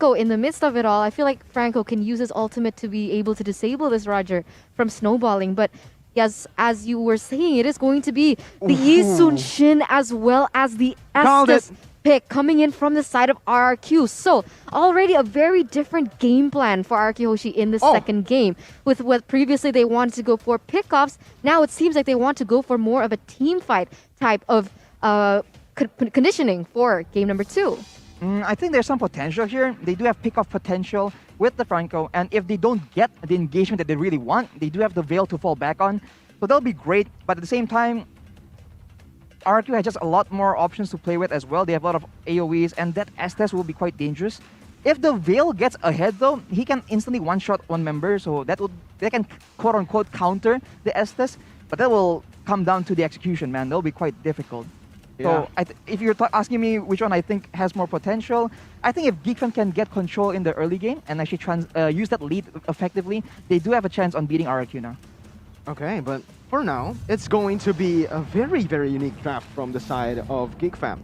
Franco, in the midst of it all, I feel like Franco can use his ultimate to be able to disable this Roger from snowballing. But yes, as you were saying, it is going to be the Yi Sun Shin as well as the Called it. Estes pick coming in from the side of RRQ. So already a very different game plan for RRQ Hoshi in the second game. With what previously they wanted to go for pickoffs, now it seems like they want to go for more of a team fight type of conditioning for game number 2. I think there's some potential here. They do have pick-off potential with the Franco, and if they don't get the engagement that they really want, they do have the Veil to fall back on. So that'll be great, but at the same time, RQ has just a lot more options to play with as well. They have a lot of AoEs, and that Estes will be quite dangerous. If the Veil gets ahead though, he can instantly one-shot one member, so that can quote-unquote counter the Estes, but that will come down to the execution, man. That'll be quite difficult. Yeah. So if you're asking me which one I think has more potential, I think if Geekfam can get control in the early game and actually use that lead effectively, they do have a chance on beating RRQ now. Okay, but for now, it's going to be a very, very unique draft from the side of Geek Fam.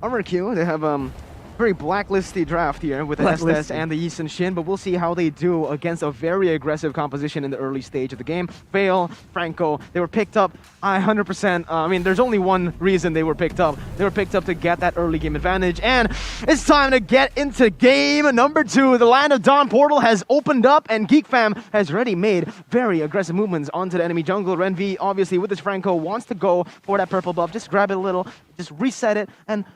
RRQ, they have very blacklisty draft here with the Estes and the Yi Sun Shin, but we'll see how they do against a very aggressive composition in the early stage of the game. Veil, Franco, they were picked up 100%. I mean, there's only one reason they were picked up. They were picked up to get that early game advantage, and it's time to get into game number 2. The Land of Dawn portal has opened up, and Geek Fam has already made very aggressive movements onto the enemy jungle. Renvi, obviously, with his Franco, wants to go for that purple buff. Just grab it a little, just reset it, and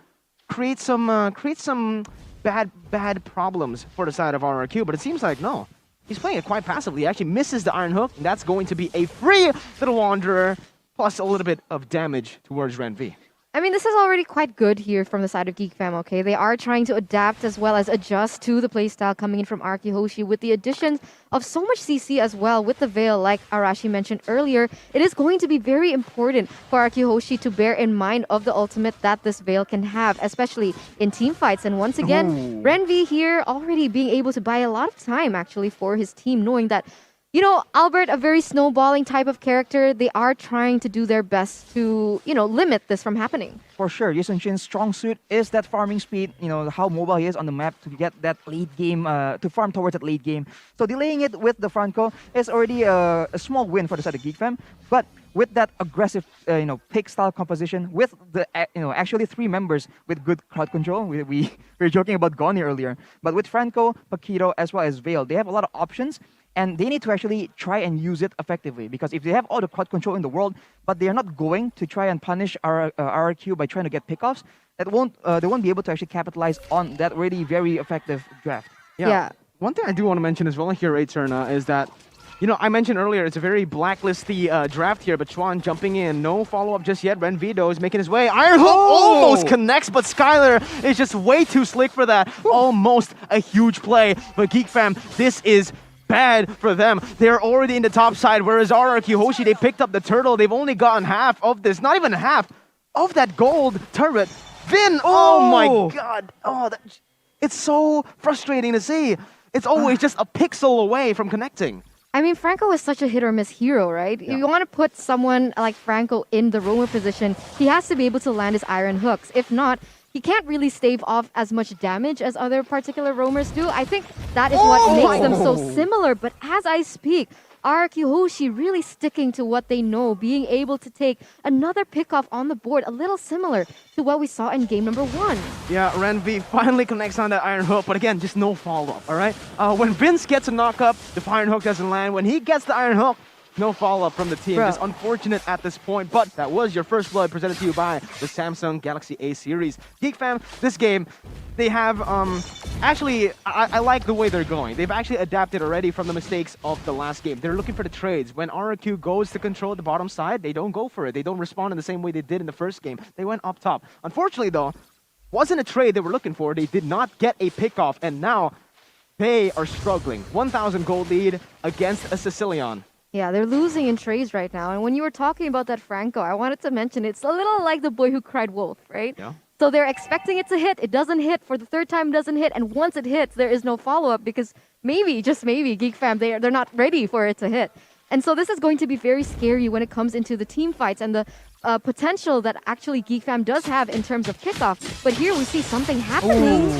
create some bad problems for the side of RRQ, but it seems like no. He's playing it quite passively. He actually misses the Iron Hook, and that's going to be a free little Wanderer, plus a little bit of damage towards Renvi. I mean, this is already quite good here from the side of Geek Fam, okay? They are trying to adapt as well as adjust to the playstyle coming in from RRQ Hoshi with the addition of so much CC as well with the Veil, like Arashi mentioned earlier. It is going to be very important for RRQ Hoshi to bear in mind of the ultimate that this Veil can have, especially in team fights. And once again, Renvi here already being able to buy a lot of time actually for his team, knowing that you know, Albert, a very snowballing type of character, they are trying to do their best to, you know, limit this from happening. For sure, Yi Sun Shin's strong suit is that farming speed, you know, how mobile he is on the map to get that late game, to farm towards that late game. So delaying it with the Franco is already a small win for the side of Geek Fam. But with that aggressive, pick style composition, with the, actually 3 members with good crowd control, we were joking about Goni earlier. But with Franco, Paquito, as well as Veil, they have a lot of options. And they need to actually try and use it effectively, because if they have all the crowd control in the world, but they are not going to try and punish RRQ by trying to get pickoffs, they won't be able to actually capitalize on that really very effective draft. Yeah. One thing I do want to mention as well here, Eterna, is that, you know, I mentioned earlier it's a very blacklisty draft here, but Chuan jumping in, no follow-up just yet. Renvido is making his way. Iron Hook almost connects, but Skylar is just way too slick for that. Almost a huge play, but Geek Fam, this is bad for them. They're already in the top side, whereas RRQ Hoshi, they picked up the turtle. They've only gotten half of this, not even half of that gold turret. Vin, oh my god. It's so frustrating to see. It's always just a pixel away from connecting. I mean, Franco is such a hit-or-miss hero, right? Yeah. You want to put someone like Franco in the roamer position, he has to be able to land his iron hooks. If not, he can't really stave off as much damage as other particular roamers do. I think that is what makes them so similar. But as I speak, RRQ Hoshi really sticking to what they know, being able to take another pick-off on the board, a little similar to what we saw in game number 1. Yeah, Renvi finally connects on that Iron Hook, but again, just no follow-up, all right? When Vince gets a knock-up, the Iron Hook doesn't land. When he gets the Iron Hook, no follow-up from the team. Just unfortunate at this point, but that was your first blood presented to you by the Samsung Galaxy A series. Geek Fam, this game, they have, actually, I like the way they're going. They've actually adapted already from the mistakes of the last game. They're looking for the trades. When RRQ goes to control the bottom side, they don't go for it. They don't respond in the same way they did in the first game. They went up top. Unfortunately, though, wasn't a trade they were looking for. They did not get a pick-off, and now they are struggling. 1,000 gold lead against a Sicilian. Yeah, they're losing in trades right now. And when you were talking about that Franco, I wanted to mention it's a little like the boy who cried wolf, right? Yeah. So they're expecting it to hit. It doesn't hit. For the third time, it doesn't hit. And once it hits, there is no follow-up because maybe, just maybe, Geek Fam, they're not ready for it to hit. And so this is going to be very scary when it comes into the team fights and the potential that actually Geek Fam does have in terms of kickoff. But here we see something happening.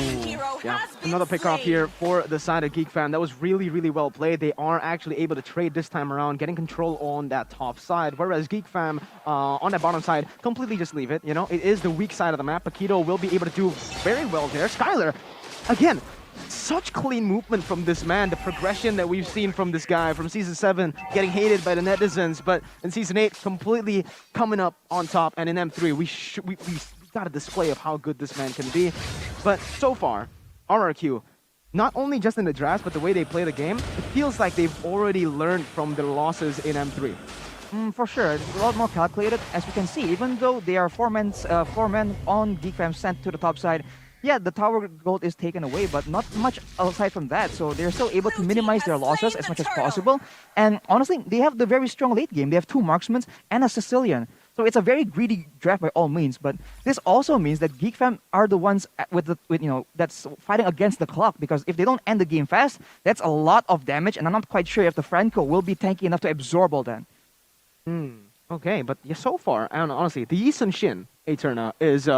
Yeah, another pickoff here for the side of Geek Fam. That was really, really well played. They are actually able to trade this time around, getting control on that top side, whereas Geek Fam on that bottom side, completely just leave it. You know, it is the weak side of the map. Paquito will be able to do very well there. Skylar, again, such clean movement from this man. The progression that we've seen from this guy from Season 7, getting hated by the netizens, but in Season 8, completely coming up on top. And in M3, we got a display of how good this man can be. But so far, RRQ, not only just in the drafts, but the way they play the game, it feels like they've already learned from their losses in M3. For sure, it's a lot more calculated, as we can see. Even though they are four men on Geek Fam sent to the top side, yeah, the tower gold is taken away, but not much aside from that. So they're still able to minimize their losses as much as possible. And honestly, they have the very strong late game. They have 2 marksmen and a Sicilian. So it's a very greedy draft by all means. But this also means that Geek Fam are the ones that's fighting against the clock, because if they don't end the game fast, that's a lot of damage. And I'm not quite sure if the Franco will be tanky enough to absorb all that. Okay, but yeah, so far, I don't know, honestly, the Yi Sun Shin Eterna is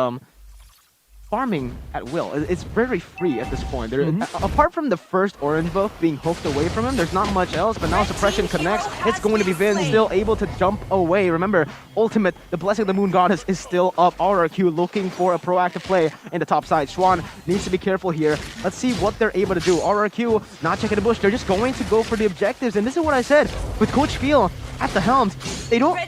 farming at will. It's very free at this point. Apart from the first orange buff being hooked away from him, there's not much else, but now suppression connects. It's going to be Vin still able to jump away. Remember, ultimate, the Blessing of the Moon Goddess is still up. RRQ looking for a proactive play in the top side. Schwan needs to be careful here. Let's see what they're able to do. RRQ not checking the bush. They're just going to go for the objectives. And this is what I said with Coach Phil at the helms. They don't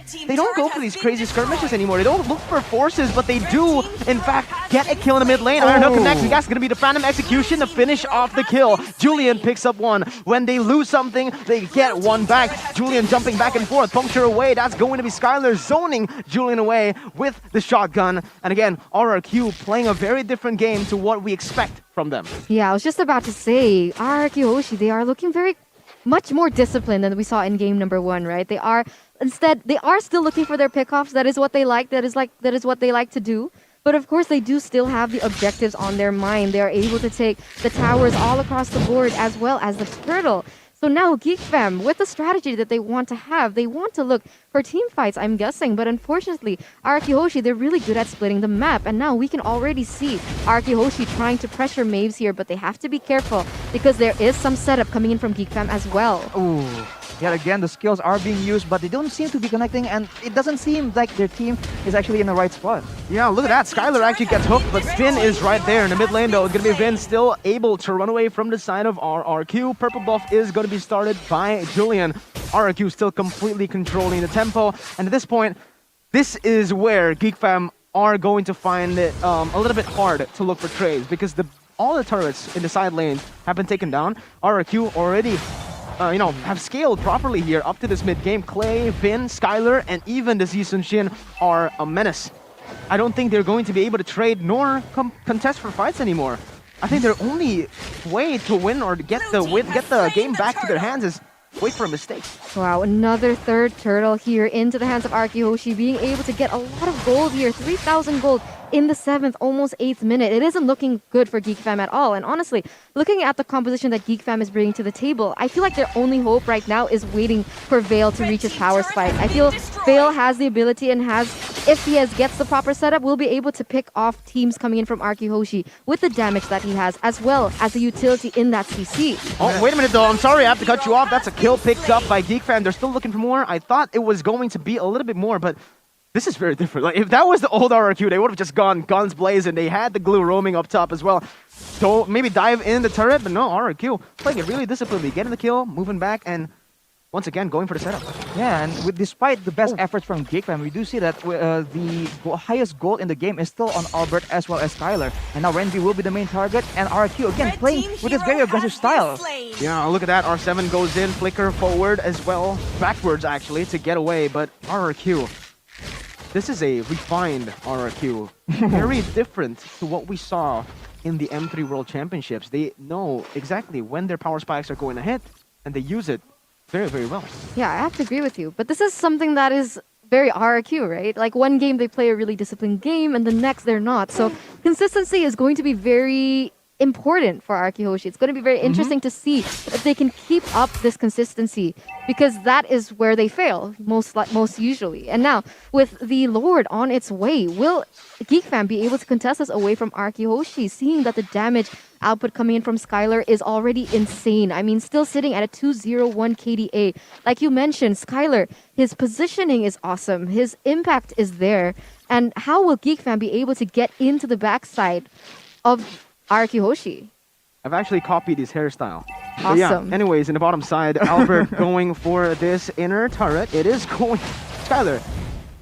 go for these crazy skirmishes anymore. They don't look for forces, but they do, in fact, get a kill in the mid lane. Iron Hook connects, and that's going to be the Phantom Execution to finish off the kill. Julian picks up one. When they lose something, they get one back. Julian jumping back and forth, puncture away. That's going to be Skylar zoning Julian away with the shotgun. And again, RRQ playing a very different game to what we expect from them. Yeah, I was just about to say, RRQ Hoshi, they are looking very much more disciplined than we saw in game number 1, right? They are still looking for their pickoffs. That is what they like. That is what they like to do. But of course, they do still have the objectives on their mind. They are able to take the towers all across the board as well as the turtle. So now Geek Fam, with the strategy that they want to have, they want to look for team fights, I'm guessing. But unfortunately, Araki Hoshi, they're really good at splitting the map. And now we can already see Araki Hoshi trying to pressure Maves here, but they have to be careful because there is some setup coming in from Geek Fam as well. Ooh. Yet again, the skills are being used, but they don't seem to be connecting, and it doesn't seem like their team is actually in the right spot. Yeah, look at that. Skylar actually gets hooked, but Finn is right there in the mid lane, though. It's going to be Vin still able to run away from the side of RRQ. Purple buff is going to be started by Julian. RRQ still completely controlling the tempo, and at this point, this is where Geek Fam are going to find it a little bit hard to look for trades, because all the turrets in the side lanes have been taken down. RRQ already have scaled properly here up to this mid-game. Clay, Vin, Skylar, and even the Yi Sun Shin are a menace. I don't think they're going to be able to trade nor contest for fights anymore. I think their only way to win or to get the game back to their hands is wait for a mistake. Wow, another third turtle here into the hands of Araki Hoshi, being able to get a lot of gold here, 3,000 gold in the 7th, almost 8th minute. It isn't looking good for Geek Fam at all. And honestly, looking at the composition that Geek Fam is bringing to the table, I feel like their only hope right now is waiting for Vale to reach his power spike. I feel Vale has the ability and if he gets the proper setup, will be able to pick off teams coming in from Araki Hoshi with the damage that he has, as well as the utility in that CC. Oh, wait a minute though. I'm sorry, I have to cut you off. That's a kill picked up by Geek Fam. They're still looking for more. I thought it was going to be a little bit more, but this is very different. Like, if that was the old RRQ, they would have just gone guns blazing. They had the glue roaming up top as well. So maybe dive in the turret, but no, RRQ playing it really disciplinedly, getting the kill, moving back, and once again going for the setup. Yeah, and despite the best efforts from Geek Fam, we do see that the highest goal in the game is still on Albert as well as Skylar. And now Renvi will be the main target, and RRQ again playing with his very aggressive style. Yeah, look at that. R7 goes in, flicker forward as well, backwards actually to get away, but RRQ. This is a refined RRQ, very different to what we saw in the M3 World Championships. They know exactly when their power spikes are going to hit, and they use it very, very well. Yeah, I have to agree with you. But this is something that is very RRQ, right? Like one game they play a really disciplined game, and the next they're not. So consistency is going to be very important for Arkihoshi. It's going to be very interesting to see if they can keep up this consistency, because that is where they fail most usually. And now with the Lord on its way, will Geek Fam be able to contest us away from Arkihoshi, seeing that the damage output coming in from Skylar is already insane? I mean, still sitting at a 201 KDA. Like you mentioned, Skylar, his positioning is awesome. His impact is there. And how will Geek Fam be able to get into the backside of Arkihoshi? I've actually copied his hairstyle. But Awesome. yeah, anyways, in the bottom side, Albert going for this inner turret. It is going... Skylar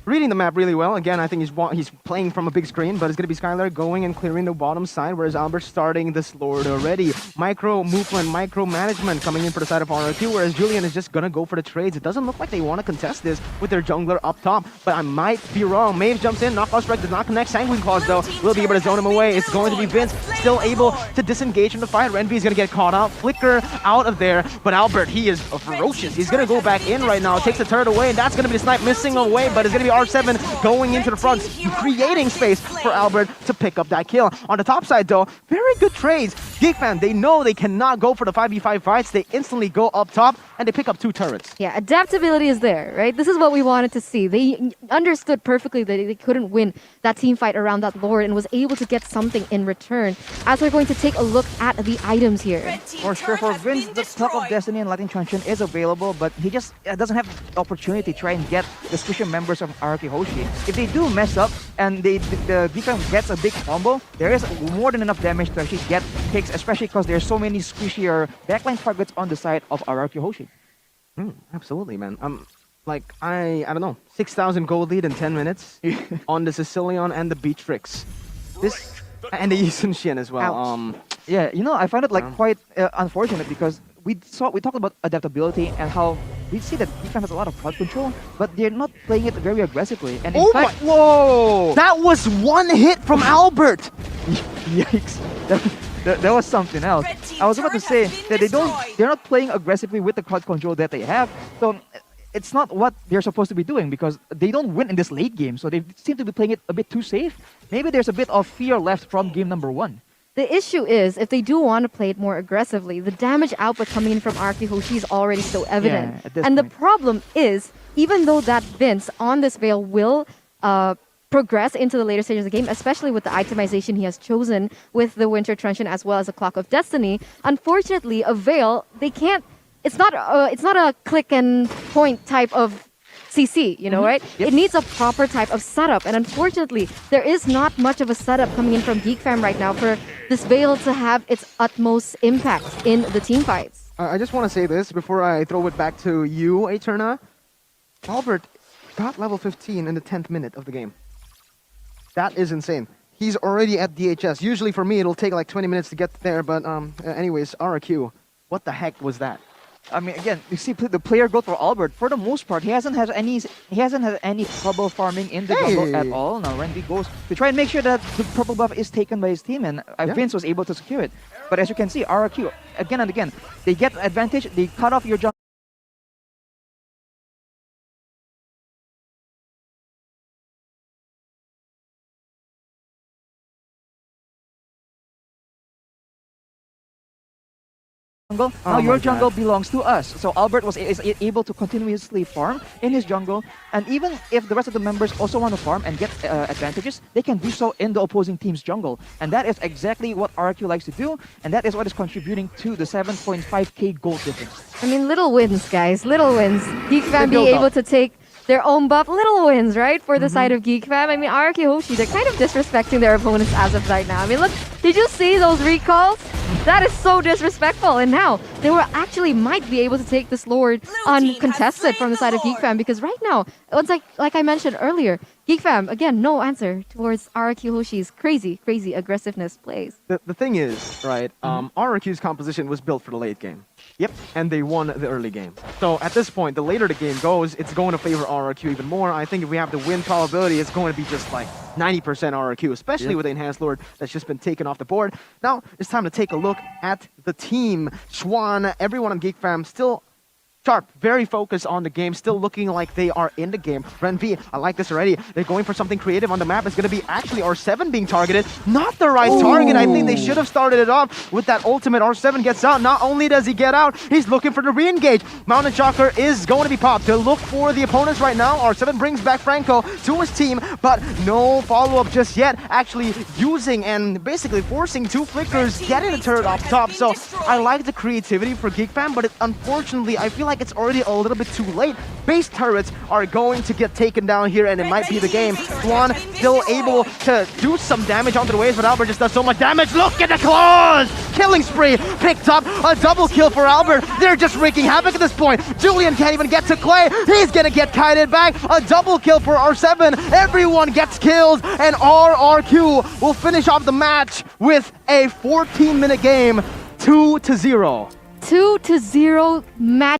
reading the map really well. Again, I think he's playing from a big screen, but it's going to be Skylar going and clearing the bottom side, whereas Albert starting this Lord already. Micro movement, micro management coming in for the side of RRQ, whereas Julian is just going to go for the trades. It doesn't look like they want to contest this with their jungler up top, but I might be wrong. Maeve jumps in, knockout strike does not connect. Sanguine Claws, though, will be able to zone him away. It's going to be Vince still able to disengage from the fight. Renby is going to get caught out. Flicker out of there, but Albert, he is ferocious. He's going to go back in right now, takes the turret away, and that's going to be the snipe missing away, but it's going to be R7 going into the front, creating space for Albert to pick up that kill. On the top side, though, very good trades. Geek Fam, they know they cannot go for the 5v5 fights. They instantly go up top, and they pick up 2 turrets. Yeah, adaptability is there, right? This is what we wanted to see. They understood perfectly that they couldn't win that team fight around that Lord and was able to get something in return. As we're going to take a look at the items here. For sure, for Vince, the Talk of Destiny and Lightning Truncheon is available, but he just doesn't have the opportunity to try and get the squishy members of Arkihoshi. If they do mess up and the Geek Fam gets a big combo, there is more than enough damage to actually get picks, especially because there's so many squishier backline targets on the side of Arkihoshi. Absolutely, man. I don't know, 6,000 gold lead in 10 minutes on the Sicilian and the Beatrix. This and the Yisun Shin as well. Ouch. Yeah, you know, I find it like quite unfortunate because we talked about adaptability and how we see that Geek Fam has a lot of crowd control, but they're not playing it very aggressively. And in Oh fact, my! Whoa! That was one hit from Albert. yikes! That was something else. I was about to say that they're not playing aggressively with the crowd control that they have. So it's not what they're supposed to be doing because they don't win in this late game. So they seem to be playing it a bit too safe. Maybe there's a bit of fear left from game number 1. The issue is, if they do want to play it more aggressively, the damage output coming in from Arkihoshi is already so evident. Yeah, at this And the point. problem is, even though that Vince on this Veil will progress into the later stages of the game, especially with the itemization he has chosen with the Winter Truncheon as well as the Clock of Destiny, unfortunately, a Veil, they can't... It's not a click and point type of CC, you know, right? Yep. It needs a proper type of setup, and unfortunately, there is not much of a setup coming in from Geek Fam right now for this Veil to have its utmost impact in the team fights. I just want to say this before I throw it back to you, Eterna. Albert got level 15 in the 10th minute of the game. That is insane. He's already at DHS. Usually for me, it'll take like 20 minutes to get there, but anyways, RQ, what the heck was that? I mean, again, you see the player growth for Albert. For the most part, he hasn't had any trouble farming in the jungle at all. Now Renby goes to try and make sure that the purple buff is taken by his team, and Vince was able to secure it. But as you can see, RRQ again and again, they get advantage. They cut off your jungle. Now Oh your my jungle God. belongs to us. So Albert is able to continuously farm in his jungle, and even if the rest of the members also want to farm and get advantages, they can do so in the opposing team's jungle. And that is exactly what RQ likes to do, and that is what is contributing to the 7.5k gold difference. I mean, little wins, guys, little wins. Geek Fam build being up. able to take their own buff, little wins, right? For the side of Geek Fam. I mean, Arkihoshi, they're kind of disrespecting their opponents as of right now. I mean, look, did you see those recalls? That is so disrespectful. And now, they were actually might be able to take this Lord uncontested from the side of Geek Fam, because right now, it's like I mentioned earlier, Geek Fam, again, no answer towards Arikihoshi's crazy aggressiveness plays. The thing is, right, RRQ's composition was built for the late game. Yep. And they won the early game. So at this point, the later the game goes, it's going to favor RRQ even more. I think if we have the win probability, it's going to be just like 90% RRQ, especially with the Enhanced Lord that's just been taken off the board. Now, it's time to take a look at the team. Schwan, everyone on Geek Fam still Sharp, very focused on the game, still looking like they are in the game. Ren V, I like this already. They're going for something creative on the map. It's going to be actually R7 being targeted. Not the right target. I think they should have started it off with that ultimate. R7 gets out. Not only does he get out, he's looking for the re-engage. Mountain Shocker is going to be popped to look for the opponents right now. R7 brings back Franco to his team, but no follow-up just yet. Actually using and basically forcing two flickers, getting the turret off top. So I like the creativity for Geek Fam, but unfortunately, I feel like it's already a little bit too late. Base turrets are going to get taken down here, and it might be the game. Swan still able to do some damage onto the waves, but Albert just does so much damage. Look at the claws! Killing spree picked up. A double kill for Albert. They're just wreaking havoc at this point. Julian can't even get to Clay. He's gonna get kited back. A double kill for R7. Everyone gets killed, and RRQ will finish off the match with a 14-minute game, 2-0. 2-0 match